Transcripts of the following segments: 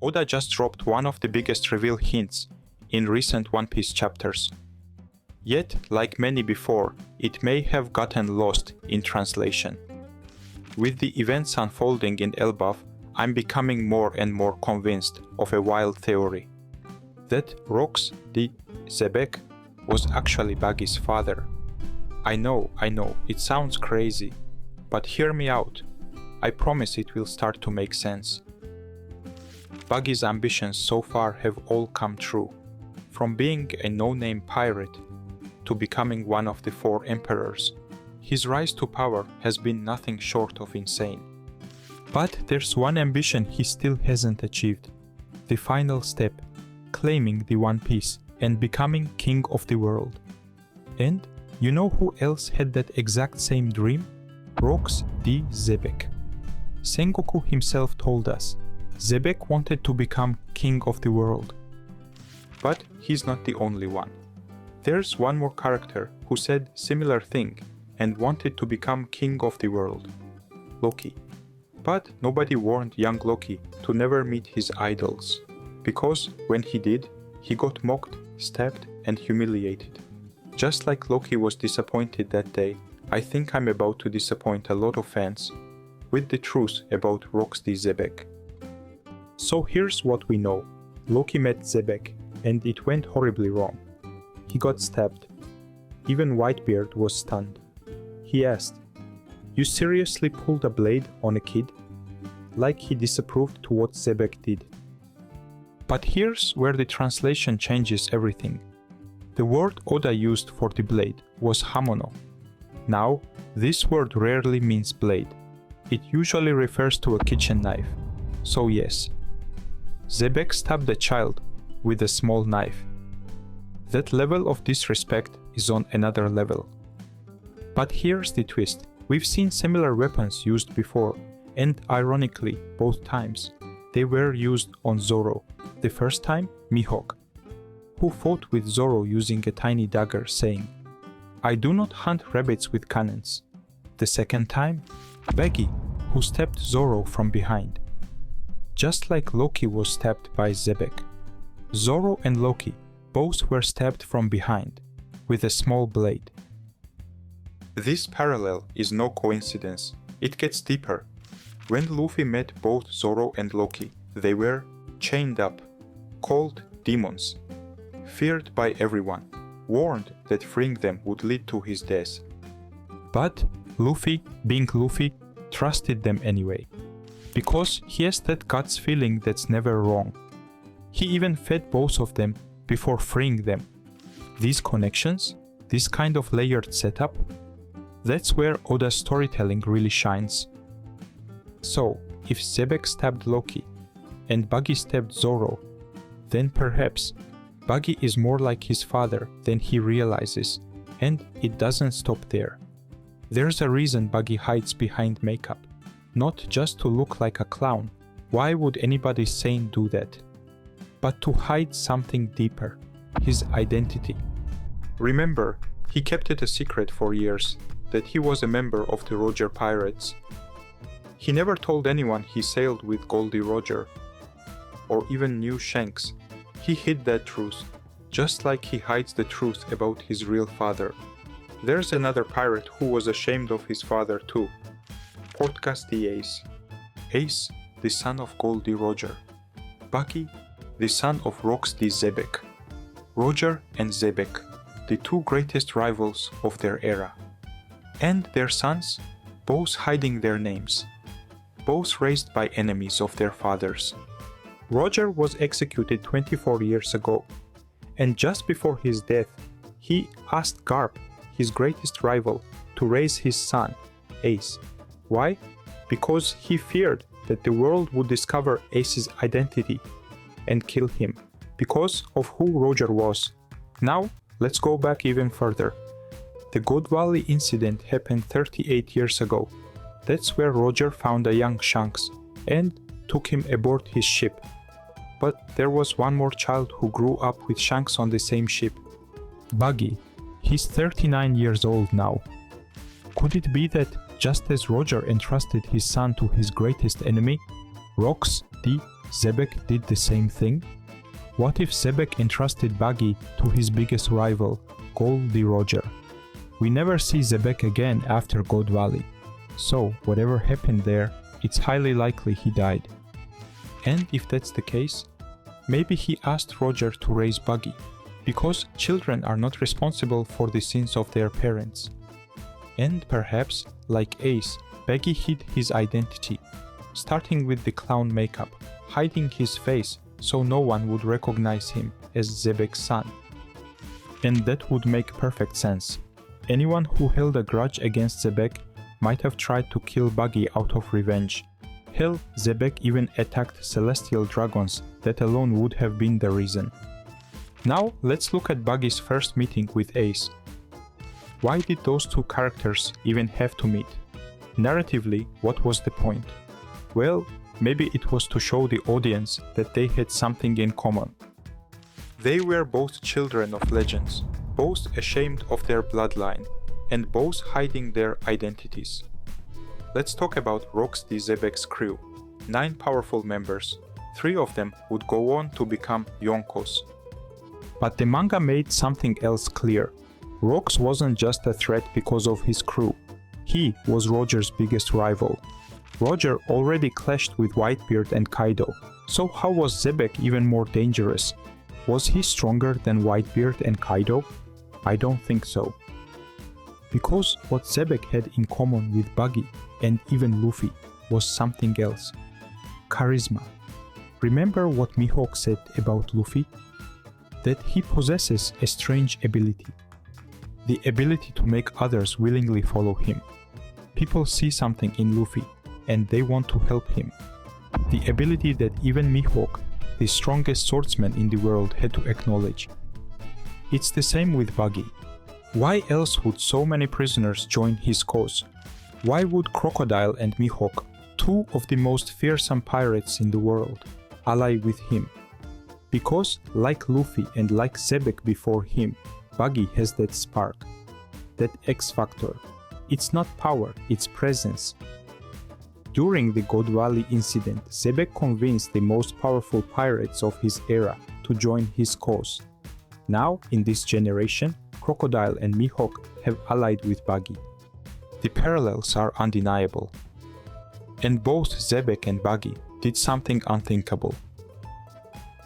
Oda just dropped one of the biggest reveal hints in recent One Piece chapters. Yet, like many before, it may have gotten lost in translation. With the events unfolding in Elbaf, I'm becoming more and more convinced of a wild theory. That Gol D Xebec was actually Buggy's father. I know, it sounds crazy, but hear me out. I promise it will start to make sense. Buggy's ambitions so far have all come true. From being a no-name pirate to becoming one of the 4 emperors, his rise to power has been nothing short of insane. But there's one ambition he still hasn't achieved. The final step, claiming the One Piece and becoming king of the world. And you know who else had that exact same dream? Gol D Xebec. Sengoku himself told us, Xebec wanted to become king of the world. But he's not the only one. There's one more character who said similar thing and wanted to become king of the world. Loki. But nobody warned young Loki to never meet his idols, because when he did, he got mocked, stabbed, and humiliated. Just like Loki was disappointed that day, I think I'm about to disappoint a lot of fans with the truth about Gol D Xebec. So here's what we know. Loki met Xebec, and it went horribly wrong. He got stabbed. Even Whitebeard was stunned. He asked, "You seriously pulled a blade on a kid?" Like he disapproved to what Xebec did. But here's where the translation changes everything. The word Oda used for the blade was hamono. Now, this word rarely means blade. It usually refers to a kitchen knife. So yes, Xebec stabbed a child with a small knife. That level of disrespect is on another level. But here's the twist. We've seen similar weapons used before, and ironically, both times, they were used on Zoro. The first time, Mihawk, who fought with Zoro using a tiny dagger, saying, "I do not hunt rabbits with cannons." The second time, Buggy, who stabbed Zoro from behind. Just like Loki was stabbed by Xebec, Zoro and Loki both were stabbed from behind, with a small blade. This parallel is no coincidence, it gets deeper. When Luffy met both Zoro and Loki, they were chained up, called demons, feared by everyone, warned that freeing them would lead to his death. But Luffy, being Luffy, trusted them anyway, because he has that guts feeling that's never wrong. He even fed both of them before freeing them. These connections, this kind of layered setup, that's where Oda's storytelling really shines. So, if Xebec stabbed Loki and Buggy stabbed Zoro, then perhaps Buggy is more like his father than he realizes, and it doesn't stop there. There's a reason Buggy hides behind makeup, not just to look like a clown. Why would anybody sane do that? But to hide something deeper, his identity. Remember, he kept it a secret for years that he was a member of the Roger Pirates. He never told anyone he sailed with Gol D Roger, or even knew Shanks. He hid that truth, just like he hides the truth about his real father. There's another pirate who was ashamed of his father too. Podcast the Ace. Ace, the son of Gol D Roger. Buggy, the son of Gol D Xebec. Roger and Xebec, the 2 greatest rivals of their era. And their sons, both hiding their names. Both raised by enemies of their fathers. Roger was executed 24 years ago, and just before his death, he asked Garp, his greatest rival, to raise his son, Ace. Why? Because he feared that the world would discover Ace's identity and kill him, because of who Roger was. Now, let's go back even further. The God Valley incident happened 38 years ago. That's where Roger found a young Shanks and took him aboard his ship. But there was one more child who grew up with Shanks on the same ship. Buggy. He's 39 years old now. Could it be that just as Roger entrusted his son to his greatest enemy, Gol D Xebec did the same thing? What if Xebec entrusted Buggy to his biggest rival, Gol D Roger? We never see Xebec again after God Valley, so whatever happened there, it's highly likely he died. And if that's the case, maybe he asked Roger to raise Buggy, because children are not responsible for the sins of their parents. And perhaps, like Ace, Buggy hid his identity, starting with the clown makeup, hiding his face so no one would recognize him as Xebec's son. And that would make perfect sense. Anyone who held a grudge against Xebec might have tried to kill Buggy out of revenge. Hell, Xebec even attacked celestial dragons, that alone would have been the reason. Now let's look at Buggy's first meeting with Ace. Why did those two characters even have to meet? Narratively, what was the point? Well, maybe it was to show the audience that they had something in common. They were both children of legends, both ashamed of their bloodline, and both hiding their identities. Let's talk about Rocks D Xebec's crew. 9 powerful members. 3 of them would go on to become Yonkos. But the manga made something else clear. Rocks wasn't just a threat because of his crew. He was Roger's biggest rival. Roger already clashed with Whitebeard and Kaido, so how was Xebec even more dangerous? Was he stronger than Whitebeard and Kaido? I don't think so. Because what Xebec had in common with Buggy and even Luffy was something else. Charisma. Remember what Mihawk said about Luffy? That he possesses a strange ability. The ability to make others willingly follow him. People see something in Luffy and they want to help him. The ability that even Mihawk, the strongest swordsman in the world, had to acknowledge. It's the same with Buggy. Why else would so many prisoners join his cause? Why would Crocodile and Mihawk, 2 of the most fearsome pirates in the world, ally with him? Because, like Luffy and like Xebec before him, Buggy has that spark, that X factor. It's not power, it's presence. During the God Valley incident, Xebec convinced the most powerful pirates of his era to join his cause. Now, in this generation, Crocodile and Mihawk have allied with Buggy. The parallels are undeniable. And both Xebec and Buggy did something unthinkable.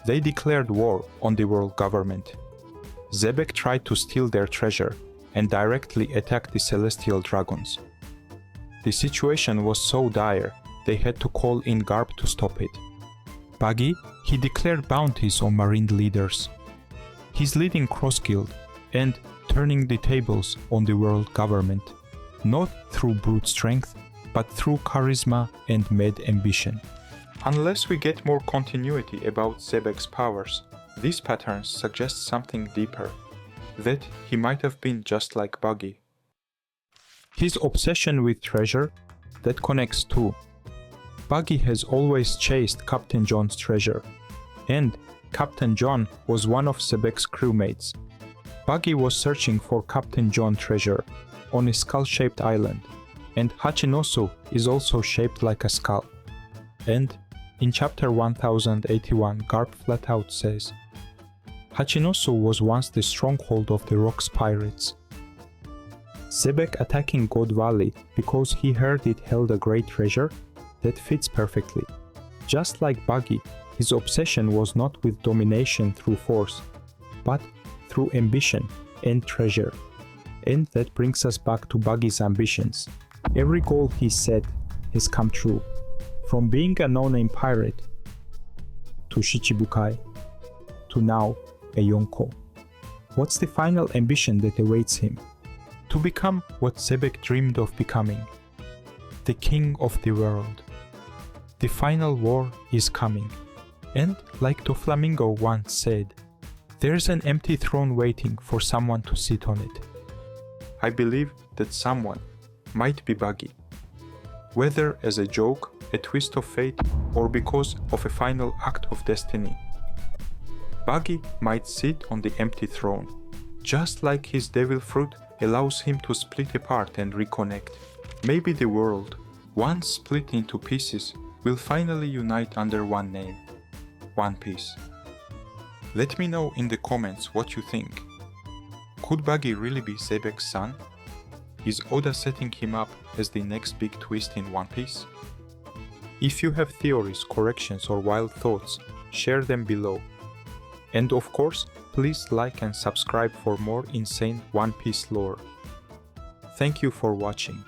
They declared war on the world government. Xebec tried to steal their treasure and directly attack the celestial dragons. The situation was so dire, they had to call in Garp to stop it. Buggy, he declared bounties on marine leaders. He's leading Cross Guild and turning the tables on the world government, not through brute strength, but through charisma and mad ambition. Unless we get more continuity about Xebec's powers, these patterns suggest something deeper, that he might have been just like Buggy. His obsession with treasure, that connects too. Buggy has always chased Captain John's treasure, and Captain John was one of Xebec's crewmates. Buggy was searching for Captain John treasure on a skull-shaped island, and Hachinosu is also shaped like a skull. And in chapter 1081, Garp flat out says, Hachinosu was once the stronghold of the Rocks pirates. Xebec attacking God Valley because he heard it held a great treasure, that fits perfectly. Just like Buggy, his obsession was not with domination through force, but through ambition and treasure. And that brings us back to Buggy's ambitions. Every goal he set has come true. From being a no-name pirate, to Shichibukai, to now a Yonko. What's the final ambition that awaits him? To become what Xebec dreamed of becoming, the king of the world. The final war is coming, and like Doflamingo once said, there's an empty throne waiting for someone to sit on it. I believe that someone might be Buggy. Whether as a joke, a twist of fate, or because of a final act of destiny. Buggy might sit on the empty throne, just like his devil fruit allows him to split apart and reconnect. Maybe the world, once split into pieces, will finally unite under one name. One Piece. Let me know in the comments what you think. Could Buggy really be Xebec's son? Is Oda setting him up as the next big twist in One Piece? If you have theories, corrections or wild thoughts, share them below. And of course, please like and subscribe for more insane One Piece lore. Thank you for watching.